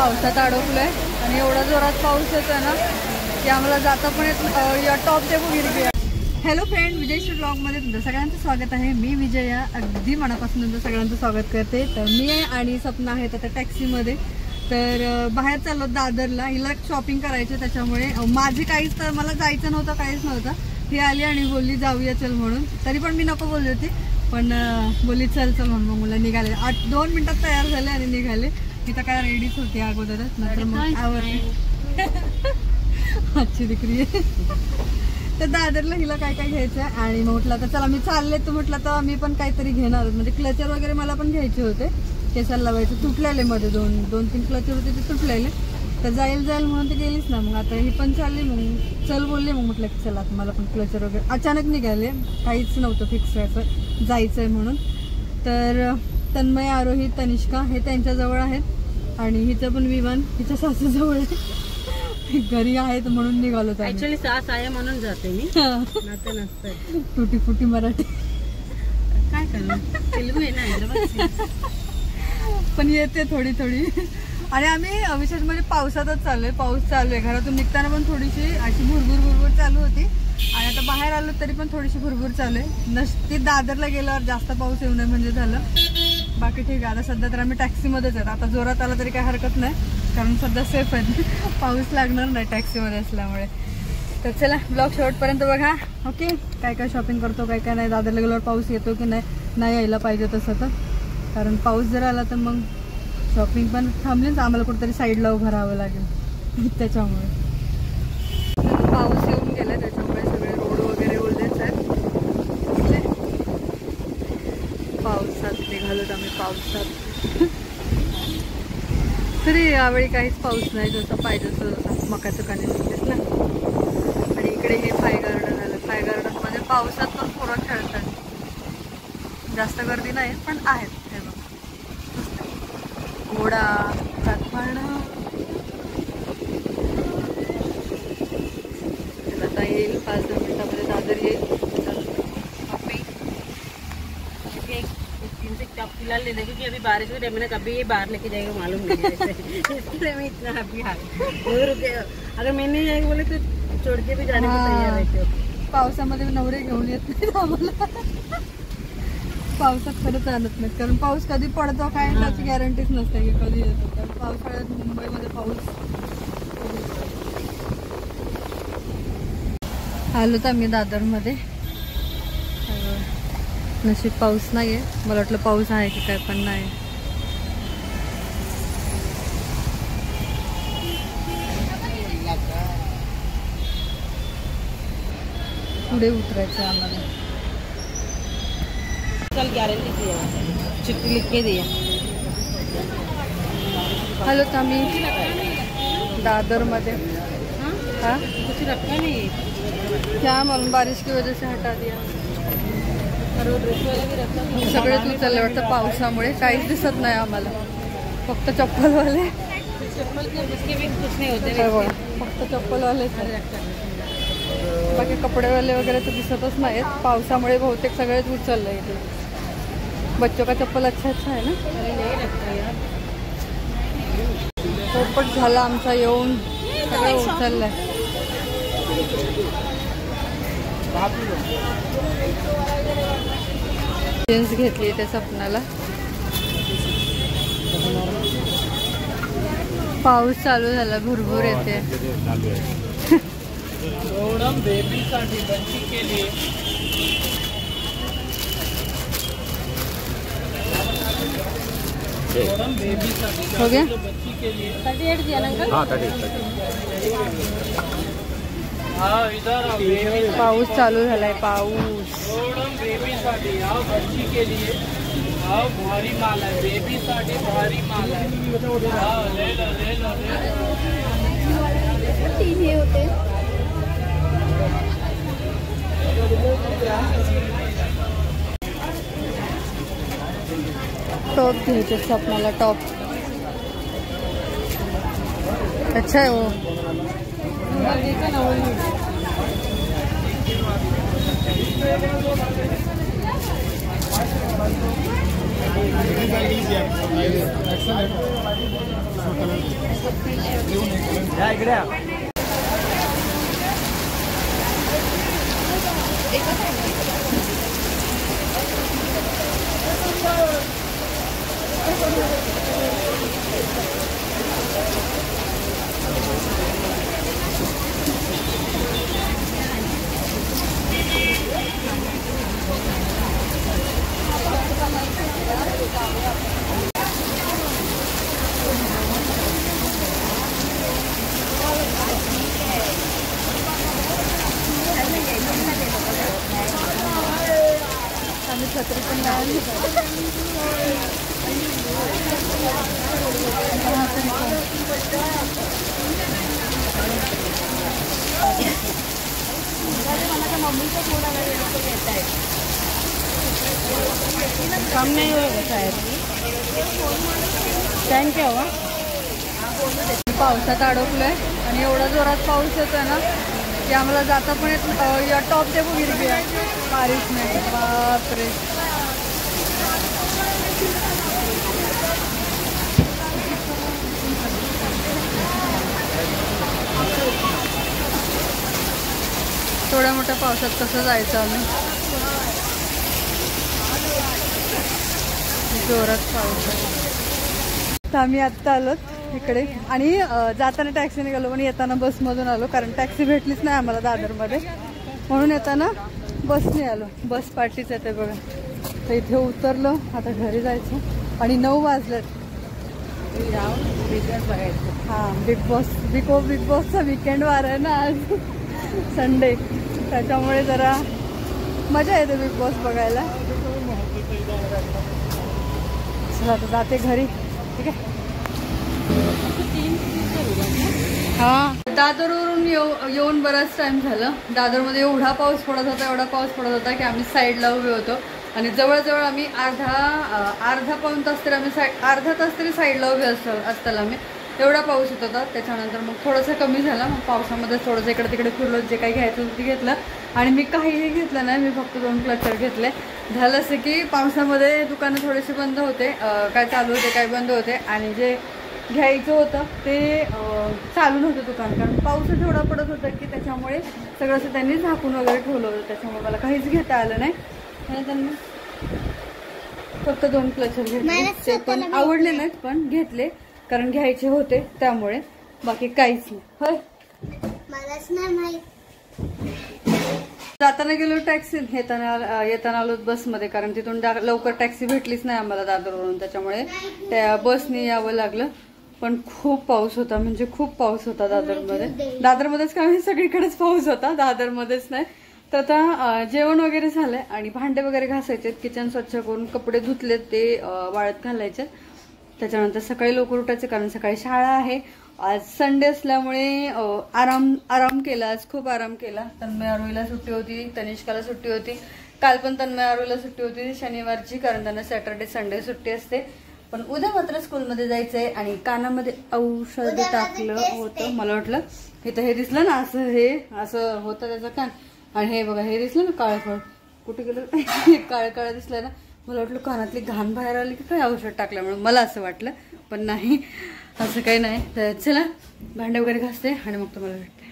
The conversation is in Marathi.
पावसात अडकलोय आणि एवढा जोरात पाऊस येतोय ना की आम्हाला जाता पण या टॉप ते वगैरे. हॅलो फ्रेंड, विजयश्री ब्लॉगमध्ये तुमचं सगळ्यांचं स्वागत आहे. मी विजया अगदी मनापासून तुमचं सगळ्यांचं स्वागत करते. तर मी आहे आणि सपना आहेत आता टॅक्सीमध्ये. तर बाहेर चाललो दादरला, हिला शॉपिंग करायची त्याच्यामुळे. माझी काहीच तर मला जायचं नव्हतं, काहीच नव्हतं. ही आली आणि बोलली जाऊया चल म्हणून. तरी पण मी नको बोलली होती, पण बोलली चल चल म्हणून. मग मुलं निघाले, 2 मिनिटात तयार झाले आणि निघाले. मी तर काय रेडीच होती अगोदरच, नंतर मग आवडते आजची दिकरी आहे. तर दादरला हिला काय काय घ्यायचं आहे आणि मग म्हटलं तर चला मी चालले. तर म्हटलं तर मी पण काहीतरी घेणार, म्हणजे क्लचर वगैरे मला पण घ्यायचे होते. केसाला लावायचे तुटलेले मध्ये 2-3 क्लचर होते ते तुटलेले. तर जाईल म्हणून ते गेलीच ना. मग आता ही पण चालली, मग चल बोलली. मग म्हटलं की चला मला पण क्लचर वगैरे अचानक निघाले, काहीच नव्हतं फिक्स असं जायचंय म्हणून. तर तन्मय, आरोही, तनिष्का हे त्यांच्याजवळ आहेत आणि हिचं पण विमान हिच्या सासूजवळ आहे. घरी आहेत म्हणून निघालो. ऍक्च्युअली सास आहे म्हणून जाते मी, नातं नसतं. तुटी फुटी मराठी काय करणार, तेलुगू आहे ना पण येते थोडी थोडी. आणि आम्ही विशेष म्हणजे पावसातच चाललोय. पाऊस चालू आहे, घरातून निघताना पण थोडीशी अशी भुरभुर चालू होती आणि आता बाहेर आलो तरी पण थोडीशी भुरभुर चालू आहे. नसती दादरला गेल्यावर जास्त पाऊस येऊ नये म्हणजे झालं. बाकी ठीक आहे. आता सध्या तर आम्ही टॅक्सीमध्येच आहेत. आता जोरात आला तरी काही हरकत नाही, कारण सध्या सेफ आहे, पाऊस लागणार नाही टॅक्सीमध्ये असल्यामुळे. तर चला ब्लॉग शेवटपर्यंत बघा. ओके, काय काय शॉपिंग करतो, काय काय नाही. दादरला गेल्यावर पाऊस येतो की नाही यायला पाहिजे तसं तर, कारण पाऊस जर आला तर मग शॉपिंग पण थांबलीच. आम्हाला कुठेतरी साईडला उभं राहावं लागेल त्याच्यामुळे. पाऊस येऊन गेला त्याच्यामुळे सगळे रोड वगैरे ओढलेच आहेत. पावसात निघालोत आम्ही, पावसात. तरी यावेळी काहीच पाऊस नाही, जसं पाहिजे तसं मकाचं कणी दिसतेच ना. आणि इकडे हे फाय गार्डन आलं. फाय गार्डन मध्ये पावसात पण पोरं खेळतात. जास्त गर्दी नाही पण आहेत. हे बघ, घोडा आता येईल 5-10 मिनिटामध्ये दादर येईल. फिलहाल ले क्योंकि अभी बारिश के टाइम में कभी ये बाहर लेके जाएगा मालूम नहीं है, इसलिए मैं इतना अभी अगर मैं नहीं जाएगी बोले तो छोड़ के भी जाने को तैयार है. पावसामध्ये नवरे घेऊन येत नाही आम्हाला. पावसात खरंच आणत नाहीत, कारण पाऊस कधी पडतो काय त्याची गॅरंटीच नसते की कधी येतो. तर पावसाळ्यात मुंबईमध्ये पाऊस. आलो तर मी दादरमध्ये. नशीब पाऊस नाहीये, मला वाटलं पाऊस आहे की काय, पण नाही. पुढे उतरायचं आम्हाला. कल गारंटी दिया, चिट्ठी लिख के दिया. आलो तर आम्ही दादरमध्ये. हाँ कुछ रखा नहीं, क्या मालूम बारिश की वजह से हटा दिया. सगळेच उचलले वाटतं पावसामुळे. काहीच दिसत नाही आम्हाला, फक्त चप्पलवाले. फक्त चप्पलवाले, बाकी कपडेवाले वगैरे तर दिसतच नाहीत. पावसामुळे बहुतेक सगळेच उचलले. इथे बच्चों का चप्पल अच्छा है ना. पोपट झाला आमचा येऊन, सगळं उचललंय. जीन्स घेतली त्या सपनाला. पाऊस चालू झाला, भुरभुर येते. हो गया 38 दिया ना अंकल. हाँ 38. पाऊस चालू झालाय, पाऊस. बेबीसाठी बच्ची के लिए भारी माल है, बेबीसाठी भारी माल है. ले लो. हे होते टॉप घ्यायचे सपनाला. टॉप अच्छा है वो. आम्ही छत्री पण नाही कम नहीं होगा शायद। टाइम क्या हुआ? पावसात अडकलोय आणि एवढा जोरात पाऊस येतोय ना की आम्हाला जाता पण येत या टॉप देखो गिर गया बारिश में। बापरे थोड्या मोठ्या पावसात कसं जायचं आम्ही? जोरात पाऊस आहे। आम्ही आत्ता आलो इकडे आणि जाताना टॅक्सीने गेलो पण येताना बसमधून आलो, कारण टॅक्सी भेटलीच नाही आम्हाला दादरमध्ये, म्हणून येताना बसने आलो। बस पार्टीच येते बघा। तर इथे उतरलो, आता घरी जायचं आणि 9 वाजलेत। हां, बिग बॉसचा वीकेंड वार आहे ना आज, संडे, त्याच्यामुळे जरा मजा येते बिग बॉस बघायला। चला आता जाते घरी, ठीक आहे? हां, दादरवरून येऊन बराच टाइम झालं। दादरमध्ये एवढा पाऊस पडत होता की आम्ही साईडला उभे होतो आणि जवळजवळ आम्ही अर्धा पाऊण तास तरी अर्धा तास तरी साईडला उभे असताना आम्ही, एवढा पाऊस होत होता। त्याच्यानंतर मग थोडंसं कमी झाला, मग पावसामध्ये थोडंसं इकडे तिकडे फिरलो, जे काही घ्यायचं होतं ते घेतलं आणि मी काहीही घेतलं नाही, मी फक्त 2 क्लचर घेतले। झालं असं की पावसामध्ये दुकानं थोडेसे बंद होते, काय चालू होते काय बंद होते, आणि जे घ्यायचं होतं ते चालू नव्हतं दुकान, कारण पाऊसच एवढा पडत होता की त्याच्यामुळे सगळं असं त्यांनी झाकून वगैरे ठेवलं होतं, त्याच्यामुळे मला काहीच घेता आलं नाही। आणि त्यांनी फक्त 2 क्लचर घेतले, ते पण आवडले नाहीत पण घेतले कारण घ्यायचे होते, त्यामुळे बाकी काहीच नाही। होय, मलाच नाही माहित। जाताना गेलो टॅक्सीत, येताना आलो बसमध्ये, कारण तिथून लवकर टॅक्सी भेटलीच नाही आम्हाला दादरवरून, त्याच्यामुळे त्या बसने यावं लागलं। पण खूप पाऊस होता, म्हणजे खूप पाऊस होता दादरमध्येच काय सगळीकडेच पाऊस होता, दादरमध्येच नाही। तर आता जेवण वगैरे झालंय आणि भांडे वगैरे घासायचे, किचन स्वच्छ करून कपडे धुतलेत, ते वाळत घालायचे। त्याच्यानंतर सकाळी लवकर उठायचं, कारण सकाळी शाळा आहे। आज संडे असल्यामुळे आराम केला, आज खूप आराम केला। तन्मय आरोहीला सुट्टी होती, तनिष्काला सुट्टी होती, काल पण तन्मय आरोहीला सुट्टी होती शनिवारची, कारण त्यांना सॅटर्डे संडे सुट्टी असते। पण उद्या मात्र स्कूलमध्ये जायचंय आणि कानामध्ये औषध टाकलं होतं, मला वाटलं इथं हे दिसलं ना, असं होतं त्याचं कान, आणि हे बघा हे दिसलं ना काळं, कुठे गेलं काळं दिसलं ना, मला वाटलं कानातली घाण बाहेर आली की काय औषध टाकल्यामुळे, मला असं वाटलं, पण नाही, असं काही नाही। तर चला भांडे वगैरे घासते आणि मग तुम्हाला भेटते।